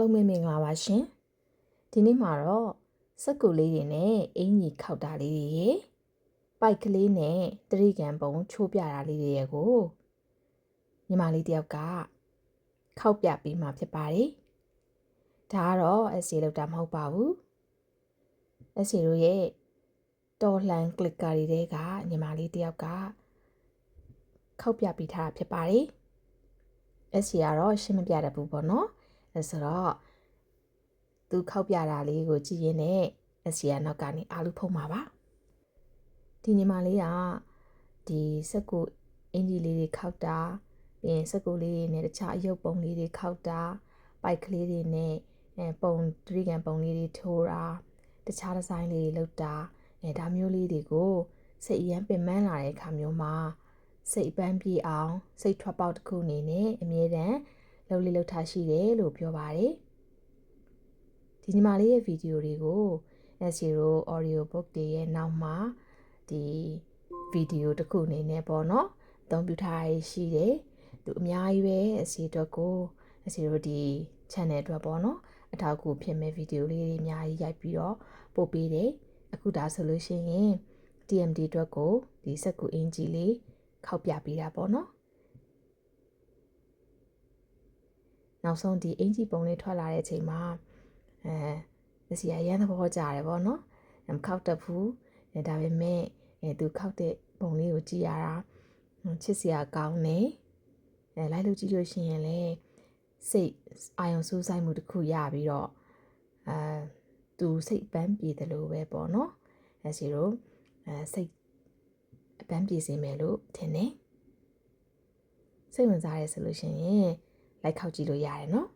လုံးမင်္ဂလာပါရှင်ဒီနေ့မှာတော့စက်ကူလေးတွေနဲ့အင်ကြီးခောက်တာလေးတွေရေပိုက်ကလေးနဲ့တရိကန်ပုံချိုးပြတာလေးတွေရဲ့ကိုညီမလေးတယောက်ကခောက်ပြပေးမှဖြစ်ပါတယ်ဒါကတော့အစီလောက်တာမဟုတ်ပါဘူးအစီတို့ရဲ့တော်လှန်ကလစ်ကာတွေကညီမလေးတယောက်ကခောက်ပြပေးထားတာဖြစ်ပါတယ်အစီကတော့ရှင်းမပြတတ်ဘူးပေါ့နော်အဲဆိုတော့သူခောက်ပြတာလေးကိုကြည့်ရင်းနဲ့အစီကနောက်ကနေအာလူဖုံးမှာပါဒီညီမလေးကဒီစက်ကူအင်ဂျီလေးတွေခောက်တာပြီးရင်စက်ကူလေးတွေနဲ့တခြားအယုတ်ပုံလေးတွေခောက်တာပိုက်ကလေးတွေနဲ့ပုံတရိကန်ပုံလေးတွေထိုးတာတခြားဒီဇိုင်းလေးတွေလုပ်တာဒါမျိုးလေးတွေကိုစိတ်အရန်ပင်ပန်းလာတဲ့အခါမျိုးမှာစိတ်ပန်းပြေအောင်စိတ်ထွက်ပေါက်တစ်ခုအနေနဲ့အမြဲတမ်းလှုပ်ထားရှိတယ်လို့ပြောပါတယ်ဒီညီမလေးရဲ့ဗီဒီယိုတွေကို S0 audio book တွေရဲ့နောက်မှာဒီဗီဒီယိုတစ်ခုအနေနဲ့ပေါ့နော်အသုံးပြုထားရရှိတယ်သူအများကြီးပဲအစီအတွက်ကို S0 ဒီ channel အတွက်ပေါ့နော်အထောက်အကူဖြစ်မဲ့ဗီဒီယိုလေးတွေအများကြီးရိုက်ပြီးတော့ပို့ပေးတယ်အခုဒါဆိုလို့ရှိရင် TMD အတွက်ကိုဒီစက်ကူအင်ဂျီလေးခောက်ပြပေးတာပေါ့နော်နောက်ဆုံးဒီအင်ဂျီပုံလေးထွက်လာတဲ့အချိန်မှာအစီအရန်သဘောကျတယ်ပေါ့နော်မခောက်တတ်ဘူးဒါပေမဲ့သူခောက်တဲ့ပုံလေးကိုကြည့်ရတာချစ်စရာကောင်းတယ်လိုက်လို့ကြည့်လို့ရှိရင်လည်းစိတ်အာရုံစူးစိုက်မှုတစ်ခုရပြီးတော့သူစိတ်ပန်းပြေတယ်လို့ပဲပေါ့နော်အဲစီတော့စိတ်အပန်းပြေစေမယ်လို့ထင်တယ်စိတ်ဝင်စားရဲဆိုလို့ရှိရင်လိုက်ခောက်ကြည့်လို့ရတယ်နော်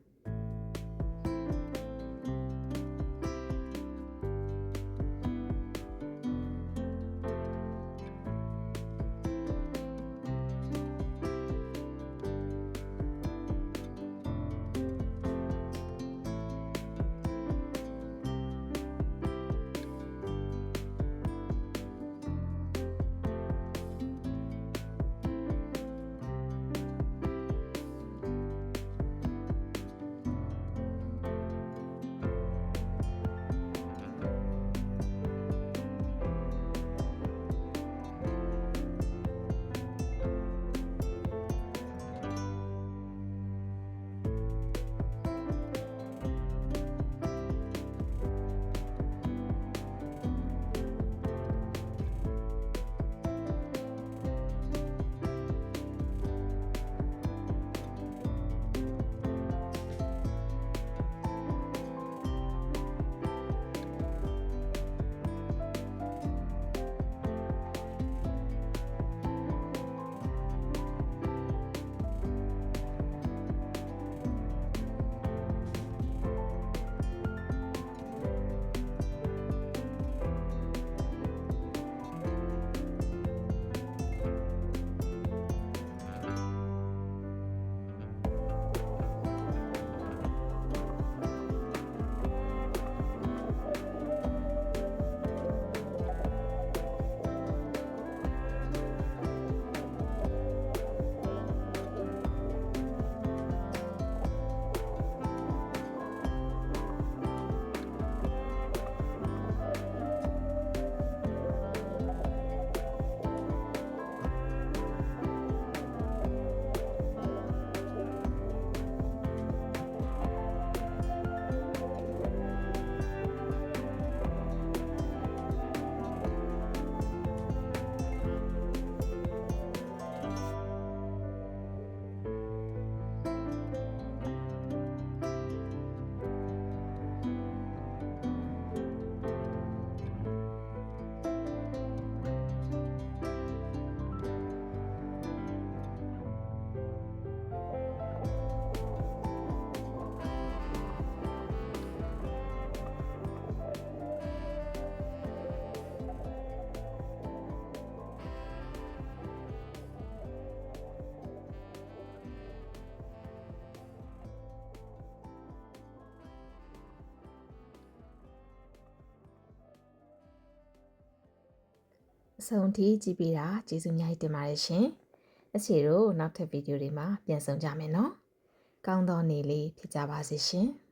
အဆုံးထိကြည့်ပေးတာကျေးဇူးများတင်ပါတယ်ရှင်။အချေတို့နောက်ထပ်ဗီဒီယိုတွေမှာပြန်ဆုံကြမယ်နော်။ကောင်းသောနေ့လေးဖြစ်ကြပါစေရှင်။